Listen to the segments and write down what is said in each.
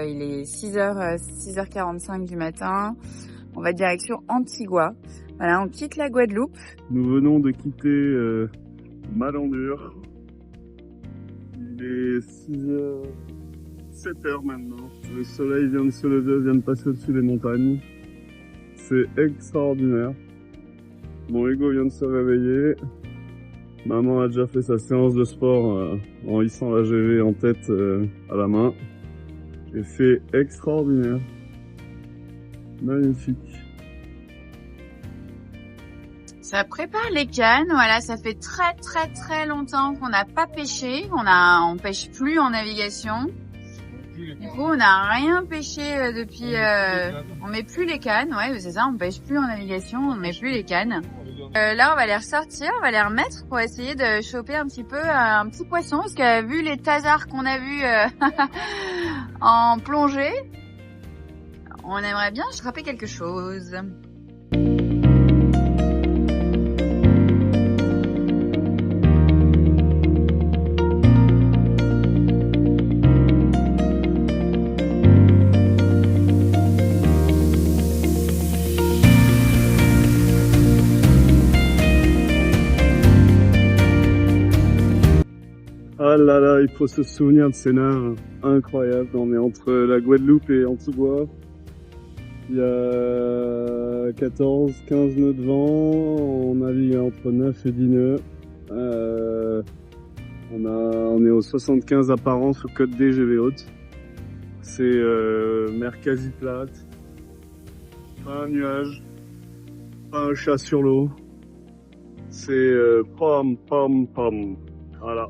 il est 6h45 du matin. On va direction Antigua. Voilà, on quitte la Guadeloupe. Nous venons de quitter Malandure. Il est 7h maintenant. Le soleil vient de se lever, vient de passer au-dessus des montagnes. C'est extraordinaire. Mon Hugo vient de se réveiller. Maman a déjà fait sa séance de sport en hissant la GV en tête à la main. Et c'est extraordinaire. Magnifique. Ça prépare les cannes. Voilà, ça fait très longtemps qu'on n'a pas pêché. On pêche plus en navigation. Du coup, on n'a rien pêché depuis. On met plus les cannes. Ouais, c'est ça. On pêche plus en navigation. On met plus les cannes. Là, on va les ressortir, on va les remettre pour essayer de choper un petit poisson, parce que vu les tasards qu'on a vus en plongée, on aimerait bien attraper quelque chose. Ah là là, il faut se souvenir de ces naves incroyables. On est entre la Guadeloupe et Antigua. Il y a 15 nœuds de vent. On navigue entre 9 et 10 nœuds. On est au 75 apparent sous côte DGV haute. C'est mer quasi plate. Pas un nuage. Pas un chat sur l'eau. C'est pom pom pom. Voilà.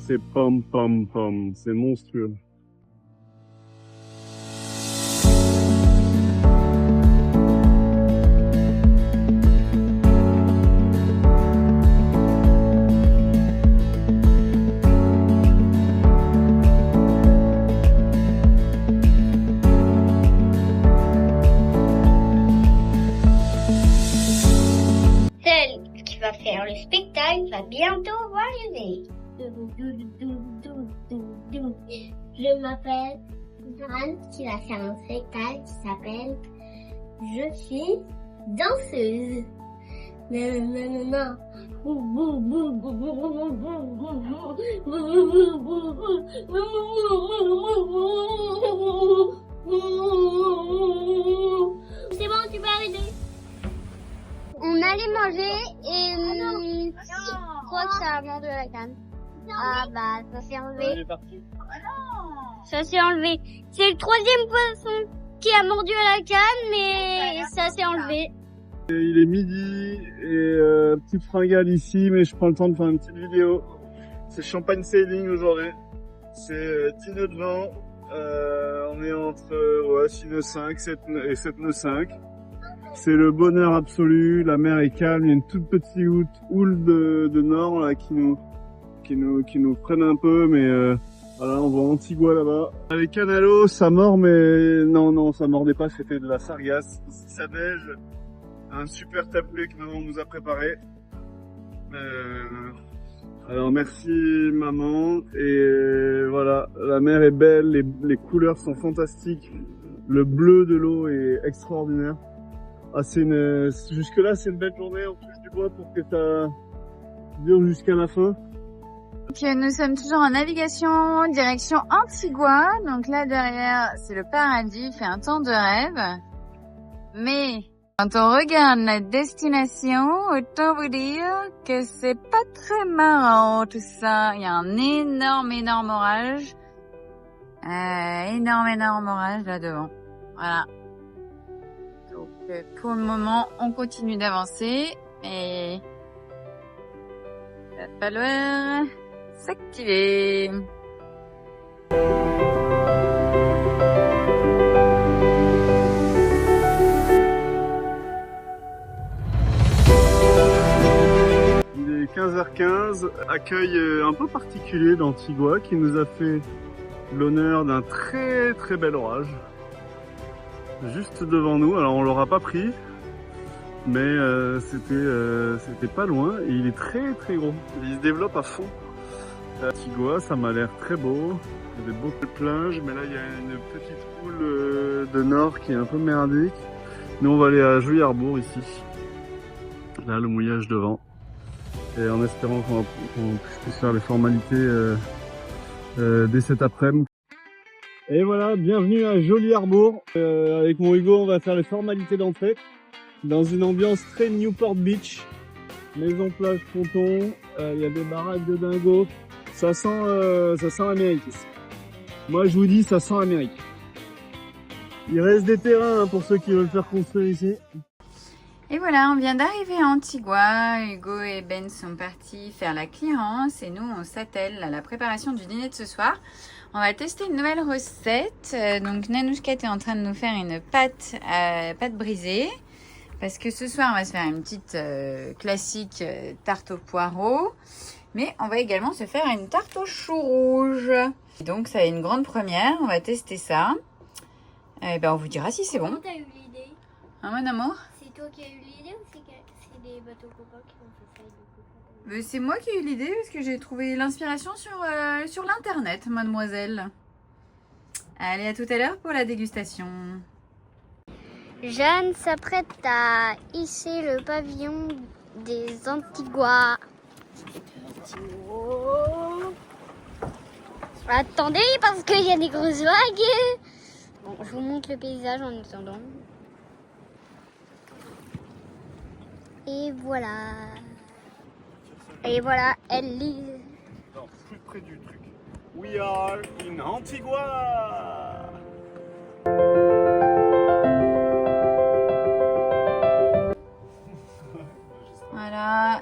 C'est pom pom pom, c'est monstrueux. Celle qui va faire le spectacle va bientôt arriver. Je m'appelle Anne qui va faire un spectacle qui s'appelle Je suis danseuse. Nanana. C'est bon, tu peux arrêter. On allait manger et je crois que ça a mordu la canne. Ah bah ça s'est enlevé. Ça s'est enlevé. C'est le troisième poisson qui a mordu à la canne, mais ça s'est enlevé. Il est midi et petite fringale ici, mais je prends le temps de faire une petite vidéo. C'est champagne sailing aujourd'hui. C'est 10 nœuds de vent. On est entre 6 nœuds 5 et 7 nœuds 5. C'est le bonheur absolu. La mer est calme. Il y a une toute petite houle de nord là qui nous prennent un peu, mais voilà, on voit Antigua là-bas. Les canalos, ça mord, mais non, ça mordait pas, c'était de la sargasse. Ici, ça neige. Un super tablé que maman nous a préparé. Alors merci maman, et voilà, la mer est belle, les couleurs sont fantastiques, le bleu de l'eau est extraordinaire. Ah, jusque là c'est une belle journée, on touche du bois pour que ça dure jusqu'à la fin. Donc, nous sommes toujours en navigation direction Antigua. Donc là derrière c'est le paradis, il fait un temps de rêve. Mais quand on regarde la destination, autant vous dire que c'est pas très marrant tout ça. Il y a un énorme orage. Énorme orage là devant. Voilà. Donc pour le moment on continue d'avancer et il va falloir s'activer. Il est 15h15, accueil un peu particulier d'Antigua qui nous a fait l'honneur d'un très bel orage juste devant nous. Alors on l'aura pas pris, mais c'était pas loin et il est très gros. Il se développe à fond. Antigua, ça m'a l'air très beau. Il y avait beaucoup de plages, mais là il y a une petite houle de nord qui est un peu merdique. Nous on va aller à Joly Harbour ici. Là le mouillage devant. Et en espérant qu'on puisse faire les formalités dès cet après-midi. Et voilà, bienvenue à Joly Harbour. Avec mon Hugo on va faire les formalités d'entrée. Dans une ambiance très Newport Beach. Maison, plage, ponton, il y a des baraques de dingo. Ça sent l'Amérique ici. Moi je vous dis, ça sent l'Amérique. Il reste des terrains hein, pour ceux qui veulent faire construire ici. Et voilà, on vient d'arriver à Antigua. Hugo et Ben sont partis faire la clearance et nous on s'attelle à la préparation du dîner de ce soir. On va tester une nouvelle recette. Donc Nanouchka est en train de nous faire une pâte brisée. Parce que ce soir on va se faire une petite classique tarte au poireau. Mais on va également se faire une tarte aux choux rouges. Et donc ça va être une grande première, on va tester ça. Et ben on vous dira si c'est bon. Comment t'as eu l'idée? Hein mon amour? C'est toi qui as eu l'idée ou c'est des bateaux copains qui ont fait ça? C'est moi qui ai eu l'idée parce que j'ai trouvé l'inspiration sur l'internet, mademoiselle. Allez, à tout à l'heure pour la dégustation. Jeanne s'apprête à hisser le pavillon des Antiguas. Attendez, parce qu'il y a des grosses vagues. Bon, je vous montre le paysage en attendant. Et voilà. Et voilà, elle lit. Non, plus près du truc. We are in Antigua. Voilà,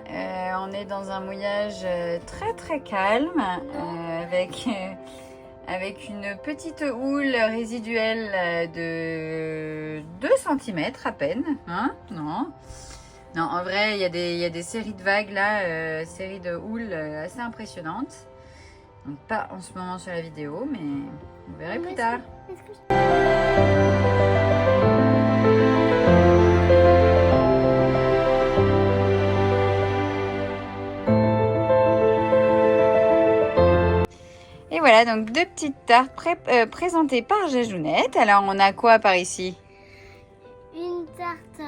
on est dans un mouillage très très calme avec une petite houle résiduelle de 2 cm à peine. Hein? Non, en vrai, il y a des séries de vagues là, séries de houles assez impressionnantes. Donc pas en ce moment sur la vidéo, mais vous verrez plus tard. Et voilà, donc 2 petites tartes présentées par Jajounette. Alors, on a quoi par ici? Une tarte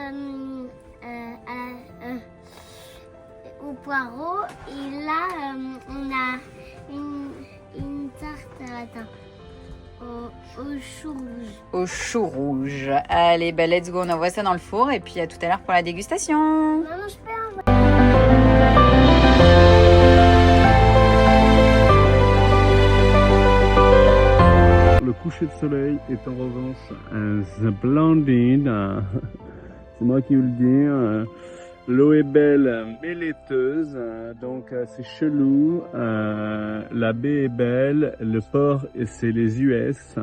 au poireau. Et là, on a une tarte au chou rouge. Au chou rouge. Allez, bah, let's go, on envoie ça dans le four. Et puis, à tout à l'heure pour la dégustation. Maman, je peux Le coucher de soleil est en revanche splendide. C'est moi qui vous le dis. L'eau est belle mais laiteuse, donc c'est chelou. La baie est belle, le port c'est les US.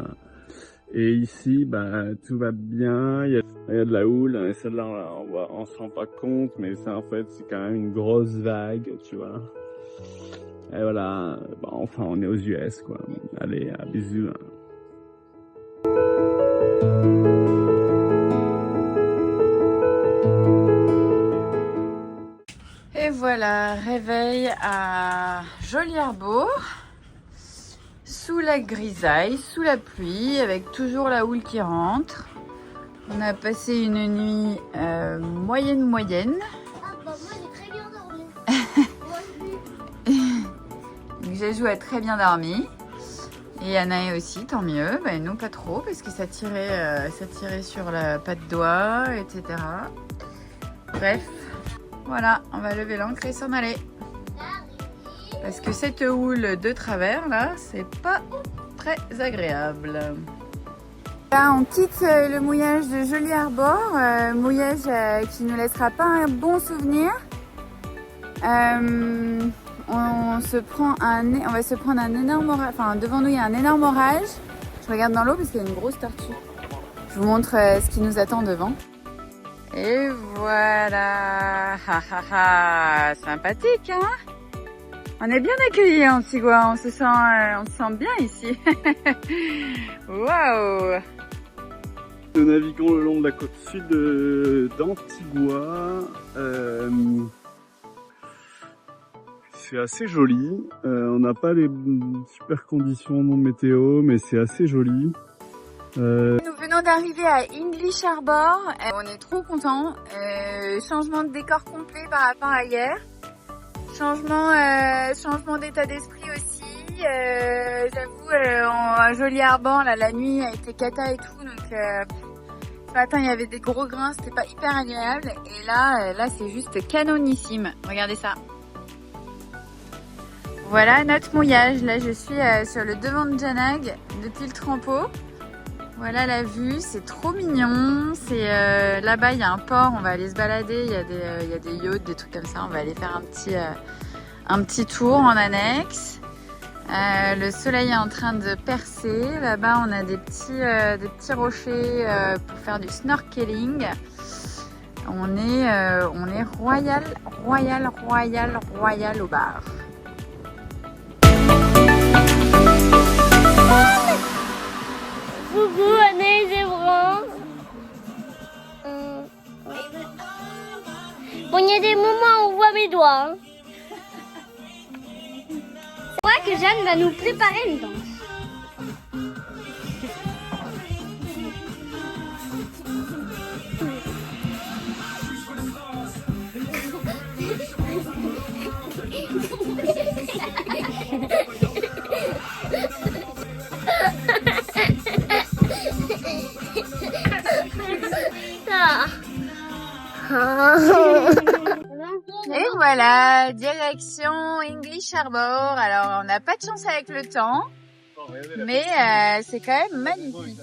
Et ici, bah, tout va bien. Il y a de la houle, et celle-là on se rend pas compte, mais ça en fait c'est quand même une grosse vague, tu vois. Et voilà, bah, enfin on est aux US quoi. Allez, à bisous. Et voilà, réveil à Joly Harbour, sous la grisaille, sous la pluie, avec toujours la houle qui rentre. On a passé une nuit moyenne. Ah bah moi j'ai très bien dormi. Donc Jajou a très bien dormi. Et Anaë aussi, tant mieux. Ben, nous pas trop parce que ça tirait sur la patte d'oie, etc. Bref, voilà, on va lever l'ancre et s'en aller. Parce que cette houle de travers là, c'est pas très agréable. Là, on quitte le mouillage de Joly Harbour, mouillage qui ne laissera pas un bon souvenir. On va se prendre un énorme orage. Enfin, devant nous, il y a un énorme orage. Je regarde dans l'eau parce qu'il y a une grosse tortue. Je vous montre ce qui nous attend devant. Et voilà. Sympathique, hein? On est bien accueillis à Antigua. On se sent bien ici. Waouh! Nous naviguons le long de la côte sud d'Antigua. c'est assez joli. On n'a pas les super conditions non météo, mais c'est assez joli. Nous venons d'arriver à English Harbour. On est trop contents. Changement de décor complet par rapport à hier. Changement d'état d'esprit aussi. J'avoue, un joli Harbour, là, la nuit a été cata et tout, donc ce matin il y avait des gros grains, c'était pas hyper agréable. Et là c'est juste canonissime. Regardez ça. Voilà notre mouillage. Là je suis sur le devant de Janag depuis le trempeau. Voilà la vue, c'est trop mignon. C'est là-bas il y a un port, on va aller se balader. Il y a des yachts, des trucs comme ça. On va aller faire un petit tour en annexe. Le soleil est en train de percer. Là-bas, on a des petits rochers pour faire du snorkeling. On est royal au bar. Coucou, Anne, c'est Bran. Bon, il y a des moments où on voit mes doigts. Hein. Je crois que Jeanne va nous préparer une danse. Et voilà, direction English Harbour. Alors, on n'a pas de chance avec le temps, mais c'est quand même magnifique.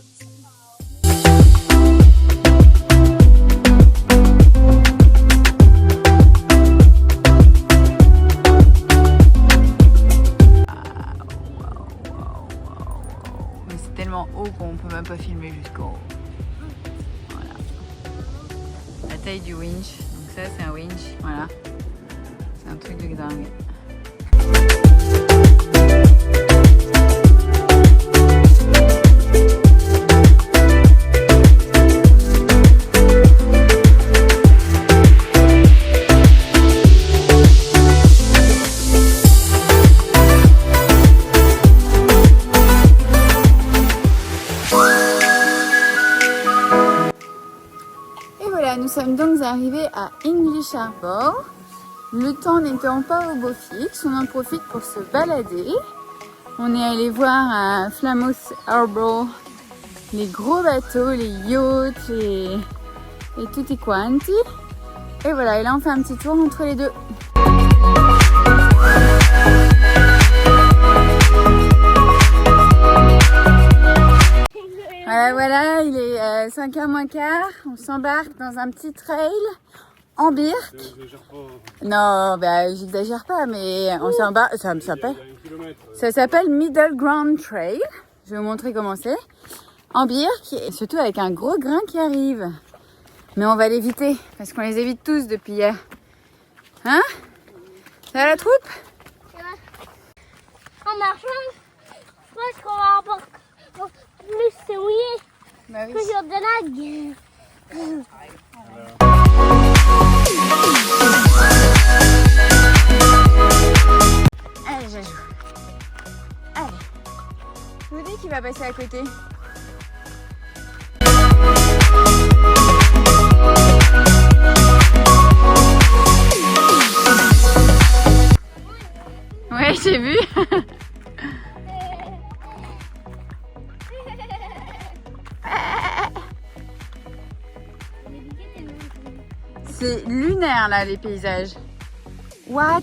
Mais c'est tellement haut qu'on peut même pas filmer jusqu'au haut. Voilà. La taille du winch. Donc ça, c'est un winch. Voilà. C'est un truc de dingue. Nous sommes donc arrivés à English Harbour. Le temps n'étant pas au beau fixe, on en profite pour se balader. On est allé voir à Falmouth Harbour les gros bateaux, les yachts et tutti quanti. Et voilà, et là on fait un petit tour entre les deux. Voilà, il est 5h moins quart, on s'embarque dans un petit trail en birk. Non, bah j'exagère pas, mais on s'embarque, ça s'appelle Middle Ground Trail. Je vais vous montrer comment c'est. En birk, et surtout avec un gros grain qui arrive. Mais on va l'éviter, parce qu'on les évite tous depuis hier. Hein? Ça va la troupe? En marchant, je pense qu'on va avoir plus c'est mouillé que sur Janag. Allez, Jajou. Allez. Je vous dis qu'il va passer à côté. Ouais, j'ai vu. C'est lunaire là les paysages. What?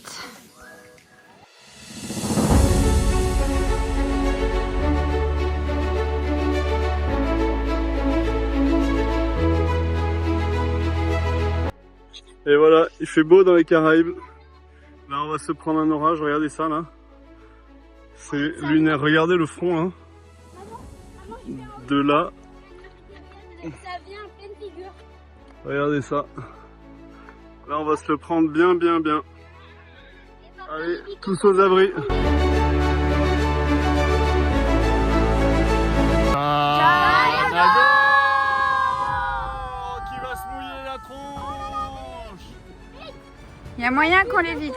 Et voilà, il fait beau dans les Caraïbes. Là on va se prendre un orage, regardez ça là. C'est lunaire, regardez le front hein. De là. Ça vient en pleine figure. Regardez ça. Là on va se le prendre bien. Allez, tous aux abris. Qui va se mouiller la tronche. Il y a moyen qu'on l'évite.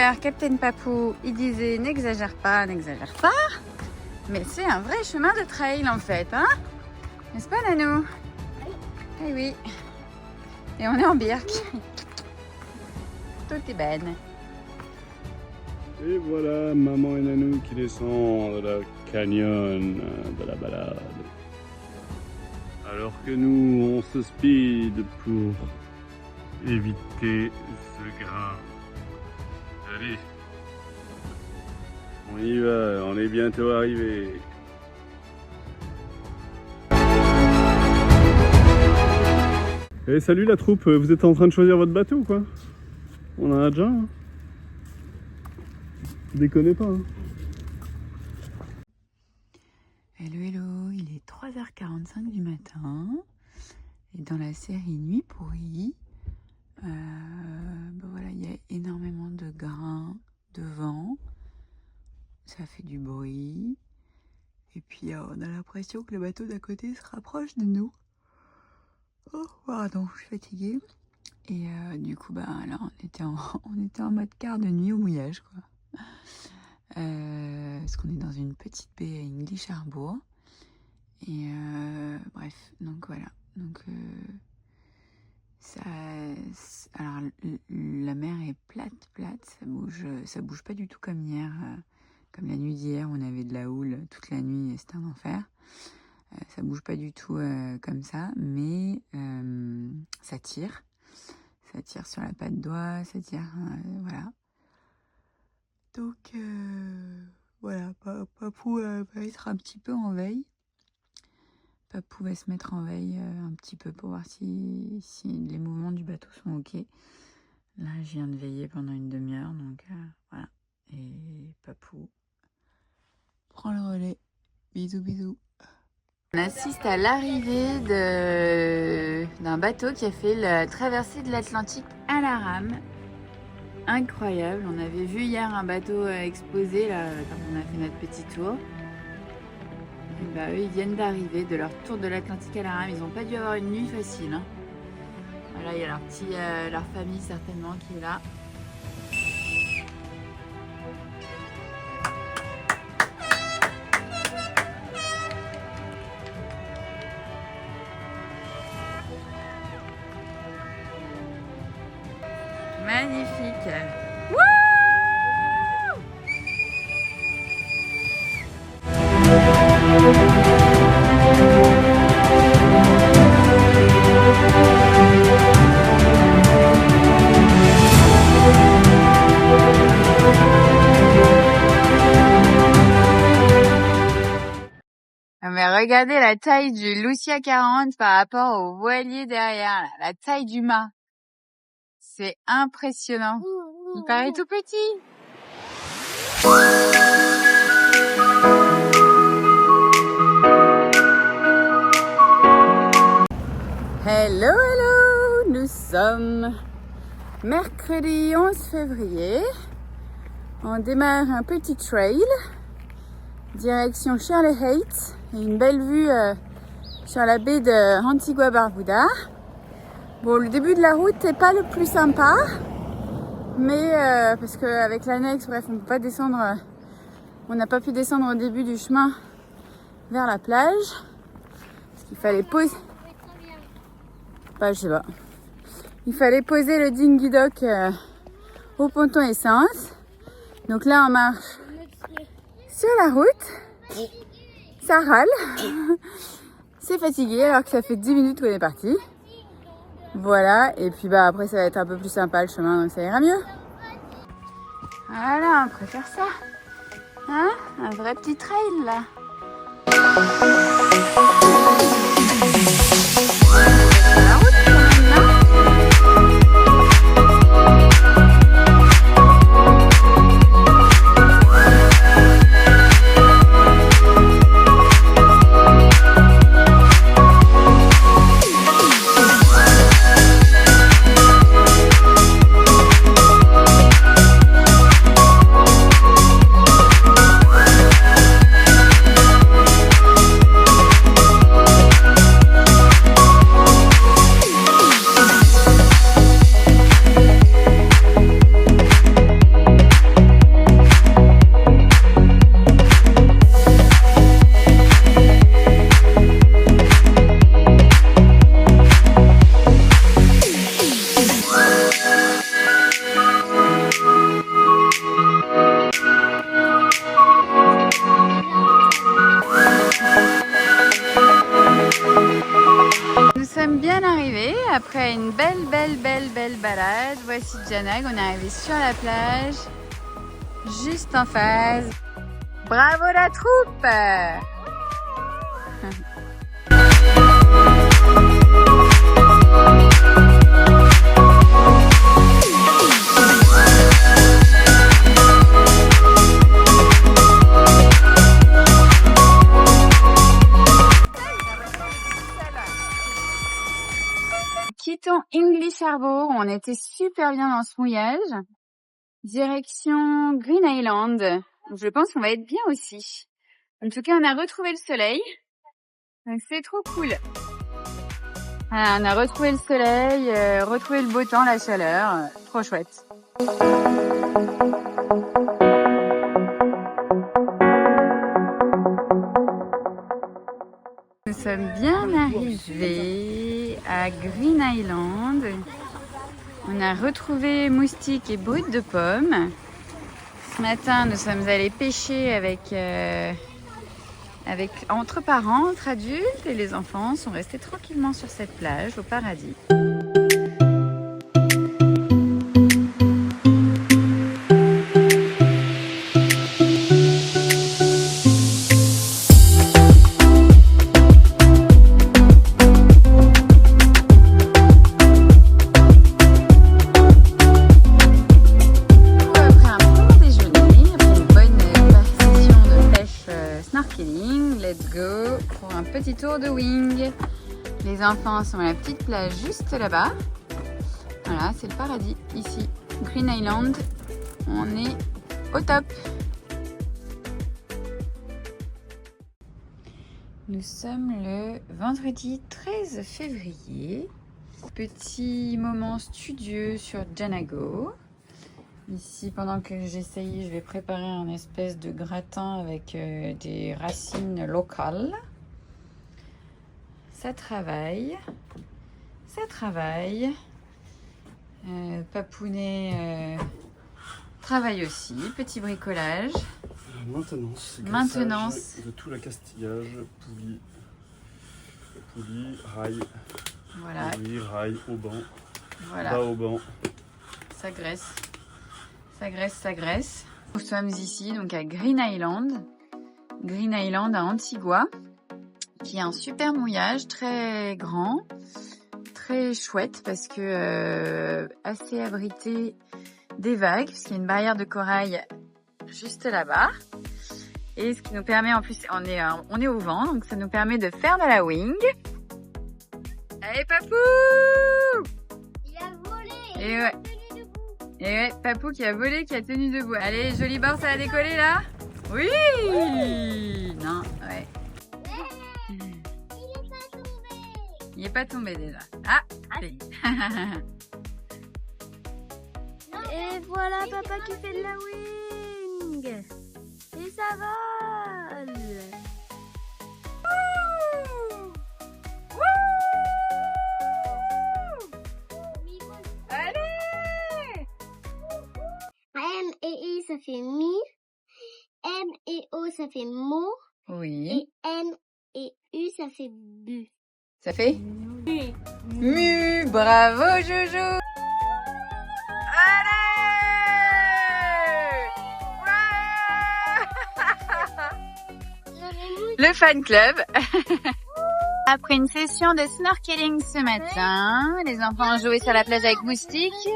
l'heure, Captain Papou, il disait n'exagère pas, n'exagère pas. Mais c'est un vrai chemin de trail en fait, hein? N'est-ce pas, Nanou? Eh oui. Et on est en birk. Tout est ben. Et voilà, maman et Nanou qui descendent le canyon de la balade. Alors que nous, on se speed pour éviter ce grain. Allez, on y va, on est bientôt arrivé. Et salut la troupe, vous êtes en train de choisir votre bateau ou quoi? On en a déjà un. Déconnez pas. Hein. Hello, hello, il est 3h45 du matin. Et dans la série Nuit pourrie, voilà, il y a énormément de grains, de vent. Ça fait du bruit. Et puis on a l'impression que le bateau d'à côté se rapproche de nous. Oh, pardon, je suis fatiguée. Et du coup, là, on était en mode quart de nuit au mouillage, quoi. Parce qu'on est dans une petite baie à English Harbour. Et bref, donc voilà. Donc alors la mer est plate, ça bouge pas du tout comme hier, comme la nuit d'hier, on avait de la houle toute la nuit et c'était un enfer. Ça bouge pas du tout comme ça, mais ça tire sur la patte d'oie, ça tire, voilà. Donc voilà, Papou va être un petit peu en veille. Papou va se mettre en veille un petit peu pour voir si les mouvements du bateau sont ok. Là, je viens de veiller pendant une demi-heure, donc voilà. Et Papou prend le relais. Bisous, bisous. On assiste à l'arrivée d'un bateau qui a fait la traversée de l'Atlantique à la rame. Incroyable, on avait vu hier un bateau exposé là quand on a fait notre petit tour. Et eux ils viennent d'arriver de leur tour de l'Atlantique à la rame, ils n'ont pas dû avoir une nuit facile. Hein. Voilà, il y a leur famille certainement qui est là. Magnifique. Wouh! Mais regardez la taille du Lucia 40 par rapport au voilier derrière, là, la taille du mât. C'est impressionnant. Il paraît tout petit. Hello, hello. Nous sommes mercredi 11 février. On démarre un petit trail. Direction Shirley Heights. Et une belle vue sur la baie de Antigua Barbuda. Bon, le début de la route n'est pas le plus sympa, mais parce qu'avec l'annexe, bref, on peut pas descendre, on n'a pas pu descendre au début du chemin vers la plage, parce qu'il fallait poser, je sais pas, il fallait poser le dinghy dock au ponton essence. Donc là, on marche sur la route, ça râle, c'est fatigué alors que ça fait 10 minutes qu'on est parti. Voilà, et puis après ça va être un peu plus sympa le chemin, donc ça ira mieux. Voilà, on préfère ça. Hein? Un vrai petit trail là. La route quand même, hein? après une belle balade, voici Janag, on est arrivé sur la plage, juste en face. Bravo la troupe! Quittons English Harbour, on était super bien dans ce mouillage. Direction Green Island. Je pense qu'on va être bien aussi. En tout cas, on a retrouvé le soleil. Donc c'est trop cool. Voilà, on a retrouvé le soleil, retrouvé le beau temps, la chaleur. Trop chouette. Nous sommes bien arrivés à Green Island. On a retrouvé moustiques et brutes de pommes. Ce matin, nous sommes allés pêcher entre parents, entre adultes, et les enfants sont restés tranquillement sur cette plage au paradis. Let's go pour un petit tour de wing. Les enfants sont à la petite plage juste là-bas. Voilà, c'est le paradis ici. Green Island, on est au top. Nous sommes le vendredi 13 février. Petit moment studieux sur Janago. Ici, pendant que j'essaye, je vais préparer un espèce de gratin avec des racines locales. Ça travaille. Ça travaille. Papounet travaille aussi. Petit bricolage. Maintenance. De tout l'accastillage. Poulie, rail. Voilà. Poulie, rail, auban. Voilà. Bas auban. Ça graisse. Ça graisse, ça graisse. Nous sommes ici donc à Green Island. Green Island à Antigua, qui est un super mouillage très grand, très chouette parce que assez abrité des vagues, parce qu'il y a une barrière de corail juste là-bas. Et ce qui nous permet, en plus, on est au vent, donc ça nous permet de faire de la wing. Allez, Papou! Il a volé. Et ouais. Et ouais, Papou qui a volé, qui a tenu debout. Allez, joli bord, ça a décollé là? Oui! Non, ouais. Il est pas tombé déjà. Ah! Si. Et voilà papa qui fait de la wing. Et ça vole. M et I ça fait mi, M et O ça fait mo, Oui. et N et U ça fait bu. Ça fait? Mu! Bravo, Jojo! Allez! Ouais! Le fan club. Après une session de snorkeling ce matin, les enfants ont joué sur la plage avec moustiques.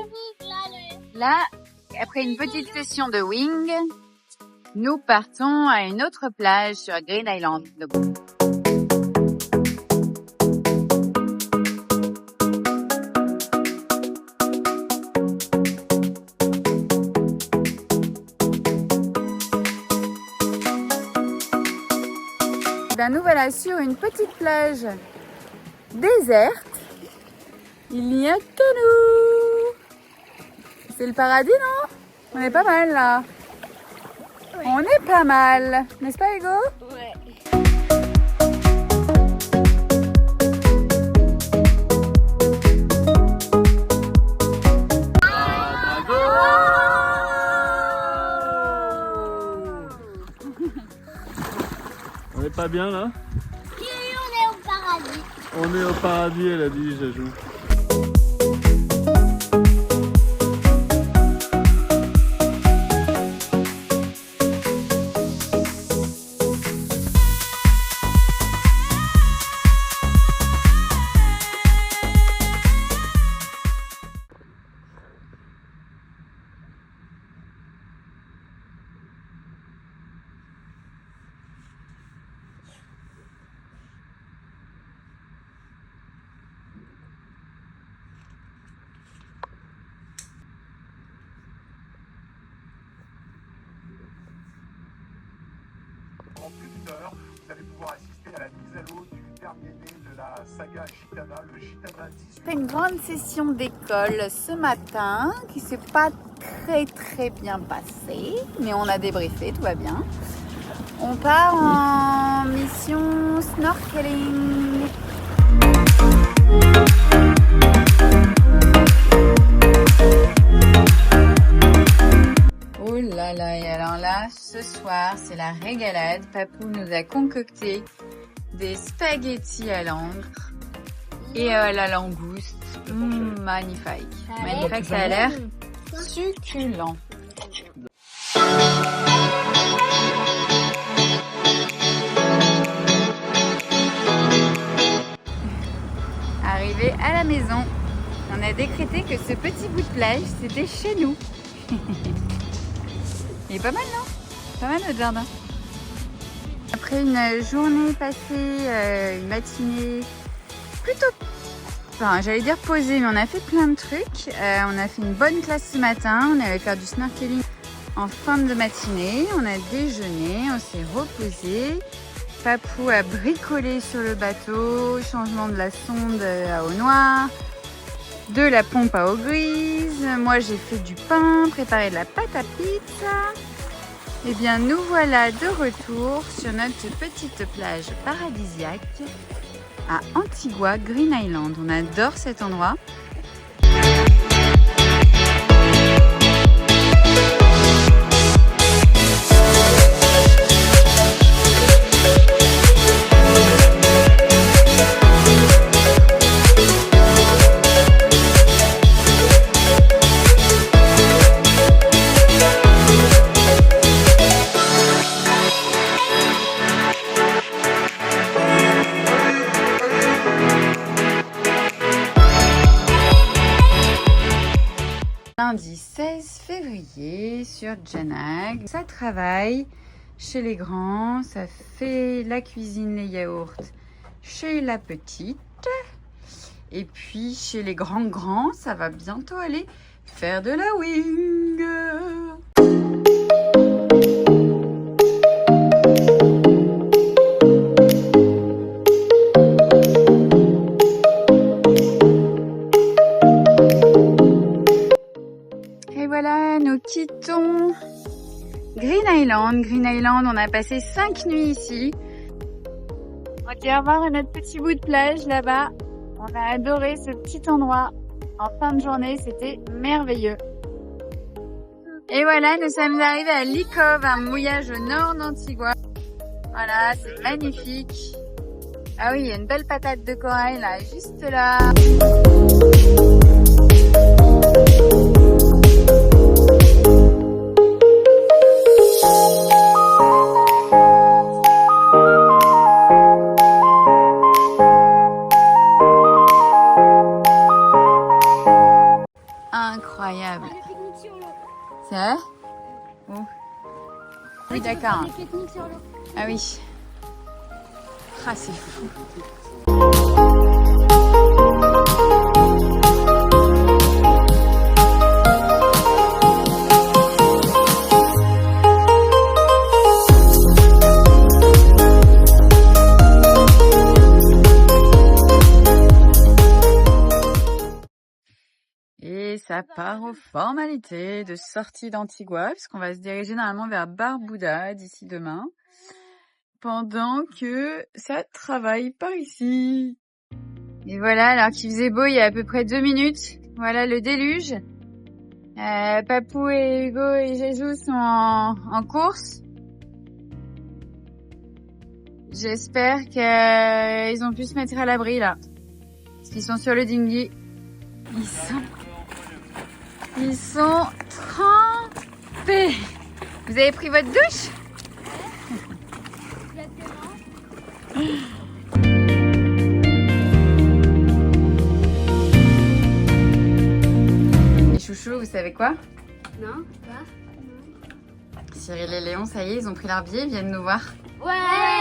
Là, après une petite session de wing, nous partons à une autre plage sur Green Island. Ben nous voilà sur une petite plage déserte. Il n'y a que nous. C'est le paradis, non? On est pas mal là. Ouais. On est pas mal, n'est-ce pas Hugo? Ouais. On est pas bien là? On est au paradis. On est au paradis, elle a dit, Jajou. En plus d'une heure, vous allez pouvoir assister à la mise à l'eau du dernier né de la saga Gitana, le Gitana 18. C'est une grande session d'école ce matin qui s'est pas très bien passée, mais on a débriefé, tout va bien. On part en mission snorkeling. Oh là là, et alors là, ce soir, c'est la régalade. Papou nous a concocté des spaghettis à l'encre et à la langouste. Magnifique. Magnifique, ça a l'air succulent. Arrivé à la maison, on a décrété que ce petit bout de plage, c'était chez nous. Il est pas mal, non? Pas mal notre jardin. Après une journée passée, une matinée plutôt, enfin j'allais dire posée, mais on a fait plein de trucs. On a fait une bonne classe ce matin, on allait faire du snorkeling en fin de matinée. On a déjeuné, on s'est reposé. Papou a bricolé sur le bateau, changement de la sonde à eau noire, de la pompe à eau grise. Moi j'ai fait du pain, préparé de la pâte à pizza. Et bien nous voilà de retour sur notre petite plage paradisiaque à Antigua, Green Island. On adore cet endroit. Lundi 16 février sur Janag. Ça travaille chez les grands, ça fait la cuisine, les yaourts chez la petite. Et puis chez les grands, ça va bientôt aller faire de la wing. Voilà, nous quittons Green Island. Green Island, on a passé 5 nuits ici. On dit au revoir à notre petit bout de plage là-bas. On a adoré ce petit endroit. En fin de journée, c'était merveilleux. Et voilà, nous sommes arrivés à Lee Cove, un mouillage au nord d'Antigua. Voilà, c'est magnifique. Ah oui, il y a une belle patate de corail là, juste là. Incroyable. C'est vrai? Oh. Oui, d'accord. Ah oui. Ah, c'est fou. Et ça part aux formalités de sortie d'Antigua, puisqu'on va se diriger normalement vers Barbuda d'ici demain, pendant que ça travaille par ici. Et voilà, alors qu'il faisait beau il y a à peu près 2 minutes, voilà le déluge. Papou et Hugo et Jésus sont en course. J'espère qu'ils ont pu se mettre à l'abri là, parce qu'ils sont sur le dinghy. Ils sont trempés. Vous avez pris votre douche? Les chouchous, vous savez quoi? Non, quoi? Cyril et Léon, ça y est, ils ont pris leur billet, ils viennent nous voir. Ouais!